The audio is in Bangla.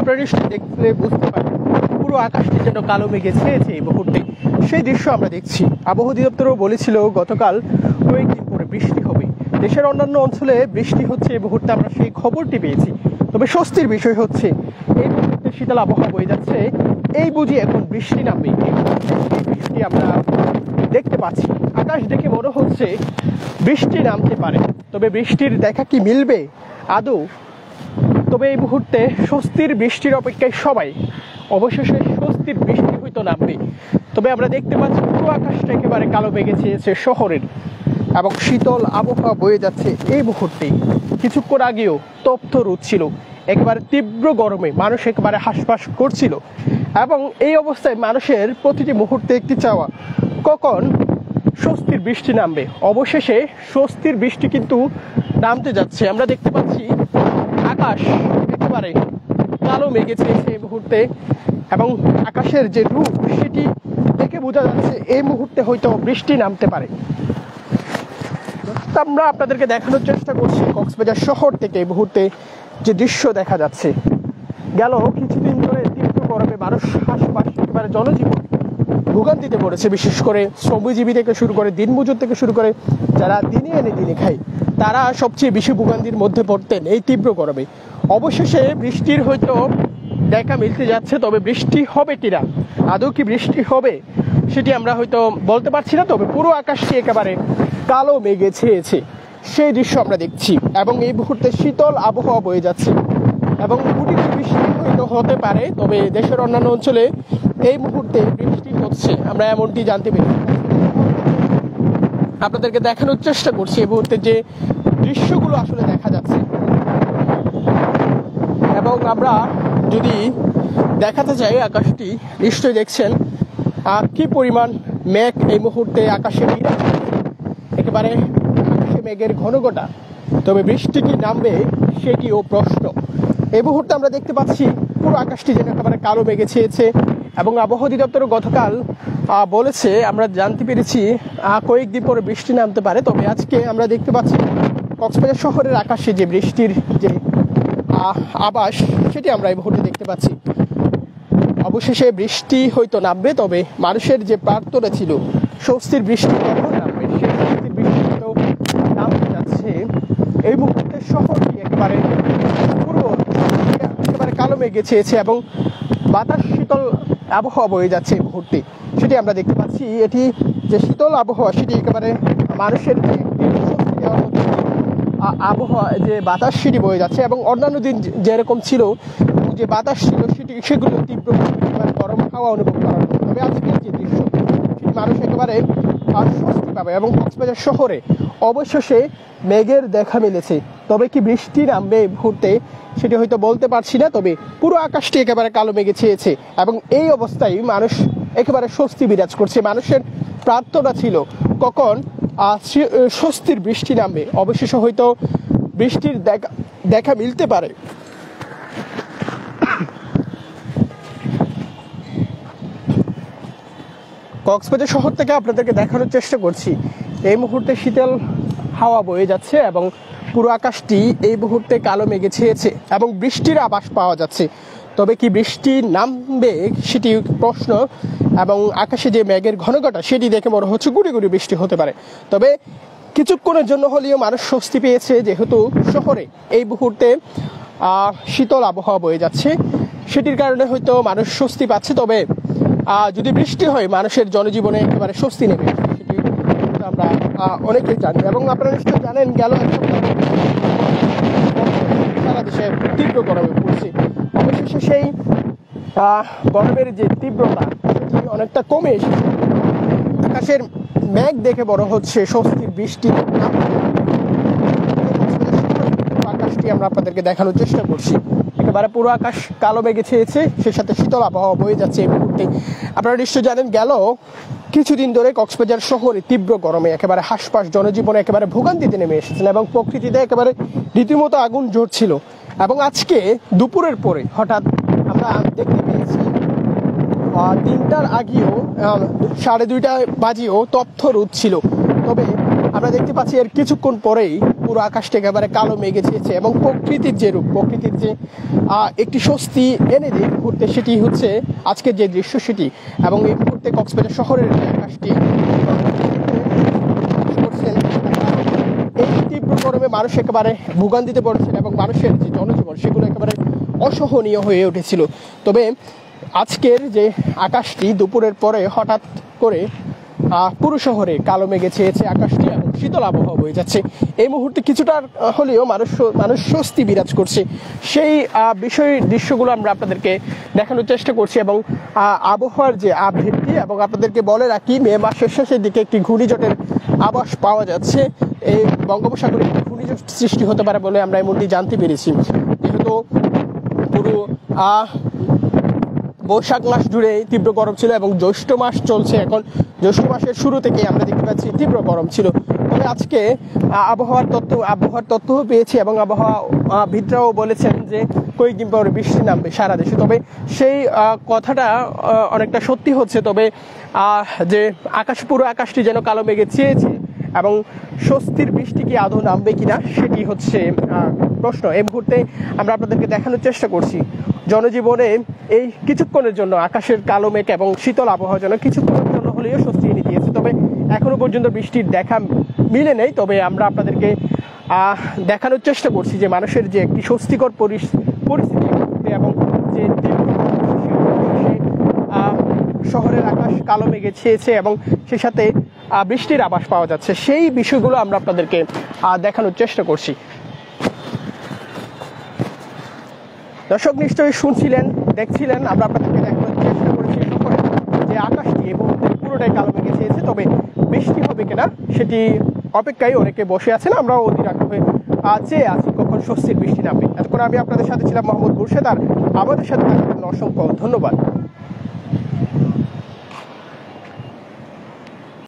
আপনারা নিশ্চয়ই দেখলে বুঝতে পারেন পুরো আকাশটি যেন কালো মেঘে ছেয়েছে এই মুহূর্তে। সেই দৃশ্য আমরা দেখছি। আবহাওয়া অধিদপ্তরও বলেছিল গতকাল কয়েকদিন পরে বৃষ্টি হবে। দেশের অন্যান্য অঞ্চলে বৃষ্টি হচ্ছে এই মুহূর্তে, আমরা সেই খবরটি পেয়েছি। তবে স্বস্তির বিষয় হচ্ছে এই মুহূর্তে শীতল আবহাওয়া বয়ে যাচ্ছে, এই বুঝি এখন বৃষ্টি নামবে। এই বৃষ্টি আমরা দেখতে পাচ্ছি। আকাশ দেখে মনে হচ্ছে বৃষ্টি নামতে পারে, তবে বৃষ্টির দেখা কি মিলবে আদৌ? তবে এই মুহূর্তে স্বস্তির বৃষ্টির অপেক্ষায় সবাই। অবশেষে স্বস্তির বৃষ্টি হয়তো নামবে। তবে আমরা দেখতে পাচ্ছি পুরো আকাশটা একেবারে কালো মেঘে ছেয়েছে শহরের, এবং শীতল আবহাওয়া বয়ে যাচ্ছে এই মুহূর্তে। কিছুক্ষণ আগেও তপ্ত রোদ ছিল, একেবারে তীব্র গরমে মানুষ একেবারে হাঁসফাঁস করছিল। এবং এই অবস্থায় মানুষের প্রতিটি মুহূর্তে একটি চাওয়া, কখন স্বস্তির বৃষ্টি নামবে। অবশেষে স্বস্তির বৃষ্টি কিন্তু নামতে যাচ্ছে। আমরা দেখতে পাচ্ছি আকাশ একেবারে কালো মেঘে ছেয়েছে এই মুহূর্তে, এবং আকাশের যে রূপ সেটি দেখে বোঝা যাচ্ছে এই মুহূর্তে হয়তো বৃষ্টি নামতে পারে। আমরা আপনাদেরকে দেখানোর চেষ্টা করছি কক্সবাজার শহর থেকে এই মুহূর্তে যে দৃশ্য দেখা যাচ্ছে। গেল কিছুদিন ধরে তীব্র গরমে মানুষ হাঁসফাঁস, একেবারে জনজীবন ভোগান্তিতে পড়েছে। বিশেষ করে শ্রমজীবী থেকে শুরু করে দিনমজুর থেকে শুরু করে যারা দিনে এনে দিনে খায়, তারা সবচেয়ে বেশি ভোগান্তির মধ্যে পড়তেন এই তীব্র গরমে। অবশেষে বৃষ্টির হয়তো দেখা মিলতে যাচ্ছে, তবে বৃষ্টি হবে কিনা, আদৌ কি বৃষ্টি হবে সেটি আমরা হয়তো বলতে পারছি না। তবে পুরো আকাশটি একেবারে কালো মেঘে ছেয়েছে, সেই দৃশ্য আমরা দেখছি। এবং এই মুহূর্তে শীতল আবহাওয়া বয়ে যাচ্ছে, এবং গুটি গুটি বৃষ্টি হয়তো হতে পারে। তবে দেশের অন্যান্য অঞ্চলে এই মুহূর্তে বৃষ্টি হচ্ছে, আমরা এমনটি জানতে পেরেছি। আপনাদেরকে দেখানোর চেষ্টা করছি এই মুহূর্তে যে দৃশ্যগুলো আসলে দেখা যাচ্ছে। এবং আমরা যদি দেখাতে চাই আকাশটি, নিশ্চয়ই দেখছেন কি পরিমাণ মেঘ এই মুহূর্তে আকাশে বিরাজ করছে, একেবারে আকাশে মেঘের ঘনঘটা। তবে বৃষ্টি কি নামবে সেটিও প্রশ্ন। এই মুহূর্তে আমরা দেখতে পাচ্ছি পুরো আকাশটি যেন একেবারে কালো মেঘে ছেয়েছে, এবং আবহাওয়া অধিদপ্তর গতকাল বলেছে, আমরা জানতে পেরেছি কয়েকদিন পরে বৃষ্টি নামতে পারে। তবে আজকে আমরা দেখতে পাচ্ছি কক্সবাজার শহরের আকাশে যে বৃষ্টির যে আভাস সেটি আমরা এই মুহূর্তে দেখতে পাচ্ছি। অবশেষে বৃষ্টি হয়তো নামবে, তবে মানুষের যে প্রার্থনা ছিল স্বস্তির বৃষ্টি কখন নামবে, সেই স্বস্তির বৃষ্টি হয়তো নামতে যাচ্ছে। এই মুহূর্তে শহরটি একেবারে পুরো একেবারে কালো মেঘে ছেয়েছে, এবং বাতাস শীতল আবহাওয়া বয়ে যাচ্ছে এই মুহূর্তে, সেটি আমরা দেখতে পাচ্ছি। এটি যে শীতল আবহাওয়া সেটি একেবারে মানুষের স্বস্তি দেওয়ার মতো আবহাওয়া, যে বাতাস সেটি বয়ে যাচ্ছে। এবং অন্যান্য দিন যেরকম ছিল যে বাতাস ছিল সেগুলো তীব্র গরম হাওয়া অনুভব করার মতো। তবে আজকের যে দৃশ্য সেটি মানুষ একেবারে স্বস্তি পাবে। এবং কক্সবাজার শহরে অবশেষে মেঘের দেখা মিলেছে। তবে কি বৃষ্টি নামবে এই মুহূর্তে সেটি হয়তো বলতে পারছি না। তবে পুরো আকাশটি একেবারে কালো মেঘে ছেয়েছে, এবং এই অবস্থায় মানুষ একেবারে স্বস্তি বিরাজ করছে। মানুষের প্রার্থনা ছিল কখন স্বস্তির বৃষ্টি নামবে। অবশেষে হয়তো বৃষ্টির দেখা মিলতে পারে। কক্সবাজার শহর থেকে আপনাদেরকে দেখানোর চেষ্টা করছি এই মুহূর্তে শীতল হাওয়া বয়ে যাচ্ছে, এবং পুরো আকাশটি এই মুহূর্তে কালো মেঘে ছেয়েছে, এবং বৃষ্টির আভাস পাওয়া যাচ্ছে। তবে কি বৃষ্টি নামবে সেটি প্রশ্ন। এবং আকাশে যে মেঘের ঘনঘটা সেটি দেখে মনে হচ্ছে গুড়ি গুড়ি বৃষ্টি হতে পারে। তবে কিছুক্ষণের জন্য হলেও মানুষ স্বস্তি পেয়েছে, যেহেতু শহরে এই মুহূর্তে শীতল আবহাওয়া বয়ে যাচ্ছে, সেটির কারণে হয়তো মানুষ স্বস্তি পাচ্ছে। তবে যদি বৃষ্টি হয় মানুষের জনজীবনে একেবারে স্বস্তি নেবে, সেটি আমরা অনেকেই জানি। এবং আপনারা নিশ্চয়ই জানেন গেল সারা দেশে তীব্র গরমে পড়ছে। অবশেষে সেই গরমের যে তীব্রতা সেটি অনেকটা কমে এসেছে। আকাশের মেঘ দেখে বড় হচ্ছে স্বস্তির বৃষ্টি। আকাশটি আমরা আপনাদেরকে দেখানোর চেষ্টা করছি, একেবারে পুরো আকাশ কালো মেঘে ছেয়েছে, সেই সাথে শীতল আবহাওয়া বয়ে যাচ্ছে এই মুহূর্তে। আপনারা নিশ্চয় জানেন গেল কিছুদিন ধরে কক্সবাজার শহরে তীব্র গরমে একেবারে হাঁসফাঁস জনজীবনে একেবারে ভোগান্তিতে নেমে এসেছিল, এবং প্রকৃতিতে একেবারে রীতিমতো আগুন জ্বলছিল। এবং আজকে দুপুরের পরে হঠাৎ আমরা দেখতে পেয়েছি 3টার আগেও 2:30 বাজেও তপ্ত রোদ ছিল। তবে আমরা দেখতে পাচ্ছি এর কিছুক্ষণ পরেই পুরো আকাশটা একেবারে কালো মেঘে ছেয়েছে এবং প্রকৃতির যে রূপ, প্রকৃতির যে একটি স্বস্তি এনে দেয় মুহূর্তে, সেটি হচ্ছে আজকের যে দৃশ্য সেটি। এবং এই মুহূর্তে কক্সবাজার শহরের যে আকাশটি করছেন, এই তীব্র গরমে মানুষ একেবারে ভোগান্তিতে পড়েছিল এবং মানুষের যে জনজীবন সেগুলো একেবারে অসহনীয় হয়ে উঠেছিল। তবে আজকের যে আকাশটি দুপুরের পরে হঠাৎ করে পুরো শহরে কালো মেঘে ছেয়েছে আকাশটি এবং শীতল আবহাওয়া বয়ে যাচ্ছে। এই মুহূর্তে কিছুটা হলেও মানুষ স্বস্তি বিরাজ করছে। সেই দৃশ্যগুলো আমরা আপনাদেরকে দেখানোর চেষ্টা করছি এবং আবহাওয়ার যে আপডেটটি, এবং আপনাদেরকে বলে রাখি মে মাসের শেষের দিকে একটি ঘূর্ণিঝড়ের আভাস পাওয়া যাচ্ছে। এই বঙ্গোপসাগরে একটি ঘূর্ণিঝড় সৃষ্টি হতে পারে বলে আমরা এমনটি জানতে পেরেছি। যেহেতু পুরো বৈশাখ মাস জুড়ে তীব্র গরম ছিল এবং জ্যৈষ্ঠ মাস চলছে, এখন জ্যৈষ্ঠ মাসের শুরু থেকে আমরা দেখতে পাচ্ছি তীব্র গরম ছিল। তবে আজকে আবহাওয়ার তথ্য পেয়েছি এবং আবহাওয়াবিদরাও বলেছেন যে কয়েকদিন পরে বৃষ্টি নামবে সারা দেশে। তবে সেই কথাটা অনেকটা সত্যি হচ্ছে। তবে যে পুরো আকাশটি যেন কালো মেঘে ছেয়েছে এবং স্বস্তির বৃষ্টি কি আদৌ নামবে কিনা সেটি হচ্ছে প্রশ্ন। এই মুহূর্তে আমরা আপনাদেরকে দেখানোর চেষ্টা করছি জনজীবনে এই কিছুক্ষণের জন্য আকাশের কালো মেঘ এবং শীতল আবহাওয়া যেন কিছুক্ষণের জন্য হলেও স্বস্তি এনে দিয়েছে। তবে এখনো পর্যন্ত বৃষ্টির দেখা মিলে নেই। তবে আমরা আপনাদেরকে দেখানোর চেষ্টা করছি যে মানুষের যে একটি স্বস্তিকর পরিস্থিতি এবং যে শহরের আকাশ কালো মেঘে ছেয়েছে এবং সেই সাথে বৃষ্টির আভাস পাওয়া যাচ্ছে, সেই বিষয়গুলো আমরা আপনাদেরকে দেখানোর চেষ্টা করছি। দর্শক নিশ্চয়ই শুনছিলেন, দেখছিলেন, আমরা আপনাদেরকে দেখানোর চেষ্টা করেছি যে আকাশটি এবং পুরোটাই কালো মেঘে ছেয়েছে। তবে বৃষ্টি হবে কিনা সেটি অপেক্ষায় অনেকে বসে আছেন, আমরাও অধীর আগ্রহে চেয়ে আছি কখন স্বস্তির বৃষ্টি নামবে। এতক্ষণ আমি আপনাদের সাথে ছিলাম মোহাম্মদ মুর্শেদ, আর আমাদের সাথে থাকার জন্য অসংখ্য ধন্যবাদ।